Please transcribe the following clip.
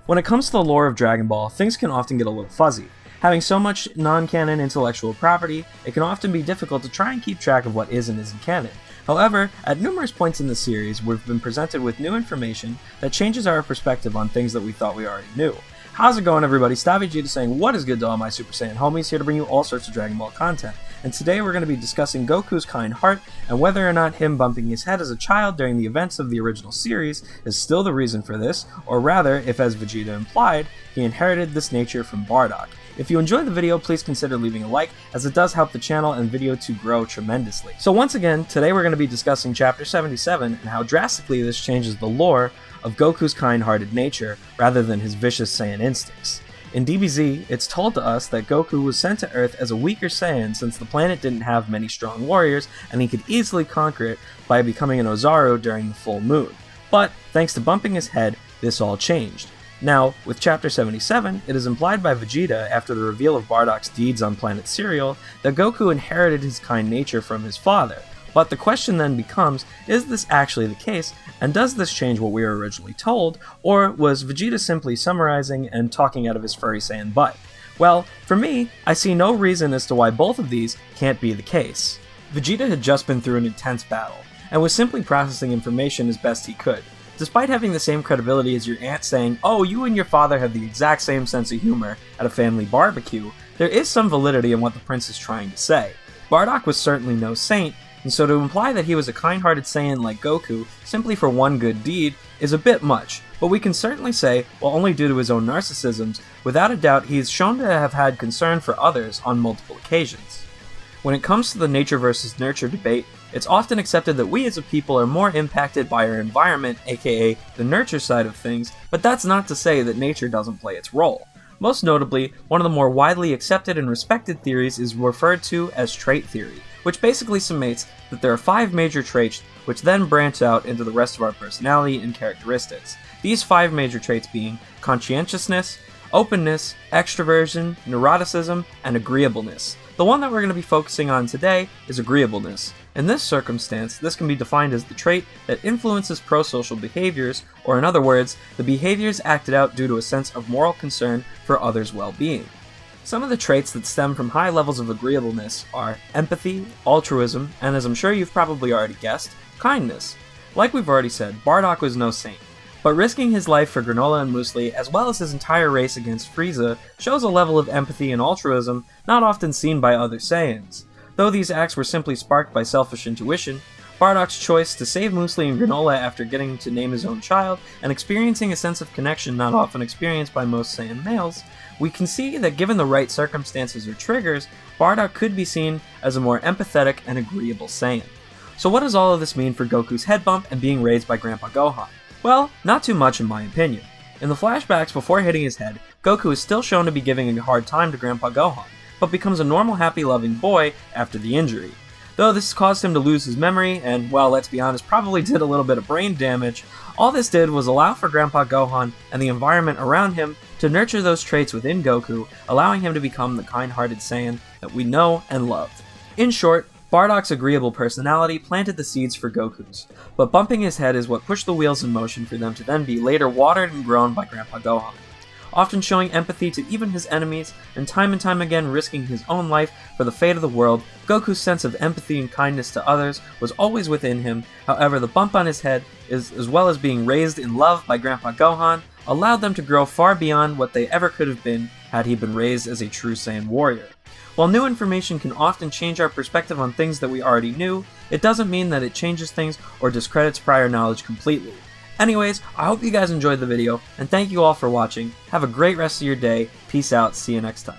When it comes to the lore of Dragon Ball, things can often get a little fuzzy. Having so much non-canon intellectual property, it can often be difficult to try and keep track of what is and isn't canon. However, at numerous points in the series, we've been presented with new information that changes our perspective on things that we thought we already knew. How's it going, everybody? Vegeta saying what is good to all my Super Saiyan homies, here to bring you all sorts of Dragon Ball content. And today we're going to be discussing Goku's kind heart, and whether or not him bumping his head as a child during the events of the original series is still the reason for this, or rather, if as Vegeta implied, he inherited this nature from Bardock. If you enjoyed the video, please consider leaving a like, as it does help the channel and video to grow tremendously. So once again, today we're going to be discussing Chapter 77 and how drastically this changes the lore of Goku's kind-hearted nature, rather than his vicious Saiyan instincts. In DBZ, it's told to us that Goku was sent to Earth as a weaker Saiyan since the planet didn't have many strong warriors, and he could easily conquer it by becoming an Ozaru during the full moon. But, thanks to bumping his head, this all changed. Now, with Chapter 77, it is implied by Vegeta after the reveal of Bardock's deeds on planet Cereal that Goku inherited his kind nature from his father. But the question then becomes, is this actually the case, and does this change what we were originally told, or was Vegeta simply summarizing and talking out of his furry Saiyan butt? Well, for me, I see no reason as to why both of these can't be the case. Vegeta had just been through an intense battle, and was simply processing information as best he could. Despite having the same credibility as your aunt saying, "Oh, you and your father have the exact same sense of humor at a family barbecue," there is some validity in what the prince is trying to say. Bardock was certainly no saint, and so to imply that he was a kind-hearted Saiyan like Goku simply for one good deed is a bit much, but we can certainly say, while only due to his own narcissisms, without a doubt he is shown to have had concern for others on multiple occasions. When it comes to the nature versus nurture debate, it's often accepted that we as a people are more impacted by our environment, aka the nurture side of things, but that's not to say that nature doesn't play its role. Most notably, one of the more widely accepted and respected theories is referred to as trait theory, which basically summates that there are 5 major traits which then branch out into the rest of our personality and characteristics. These 5 major traits being conscientiousness, openness, extroversion, neuroticism, and agreeableness. The one that we're going to be focusing on today is agreeableness. In this circumstance, this can be defined as the trait that influences prosocial behaviors, or in other words, the behaviors acted out due to a sense of moral concern for others' well-being. Some of the traits that stem from high levels of agreeableness are empathy, altruism, and as I'm sure you've probably already guessed, kindness. Like we've already said, Bardock was no saint, but risking his life for Granolah and Muesli, as well as his entire race against Frieza, shows a level of empathy and altruism not often seen by other Saiyans. Though these acts were simply sparked by selfish intuition, Bardock's choice to save Muesli and Granolah after getting to name his own child, and experiencing a sense of connection not often experienced by most Saiyan males, we can see that given the right circumstances or triggers, Bardock could be seen as a more empathetic and agreeable Saiyan. So what does all of this mean for Goku's head bump and being raised by Grandpa Gohan? Well, not too much in my opinion. In the flashbacks before hitting his head, Goku is still shown to be giving a hard time to Grandpa Gohan, but becomes a normal happy loving boy after the injury. Though this caused him to lose his memory, and well, let's be honest, probably did a little bit of brain damage, all this did was allow for Grandpa Gohan and the environment around him to nurture those traits within Goku, allowing him to become the kind-hearted Saiyan that we know and love. In short, Bardock's agreeable personality planted the seeds for Goku's, but bumping his head is what pushed the wheels in motion for them to then be later watered and grown by Grandpa Gohan. Often showing empathy to even his enemies, and time again risking his own life for the fate of the world, Goku's sense of empathy and kindness to others was always within him. However, the bump on his head, as well as being raised in love by Grandpa Gohan, allowed them to grow far beyond what they ever could have been had he been raised as a true Saiyan warrior. While new information can often change our perspective on things that we already knew, it doesn't mean that it changes things or discredits prior knowledge completely. Anyways, I hope you guys enjoyed the video, and thank you all for watching. Have a great rest of your day. Peace out. See you next time.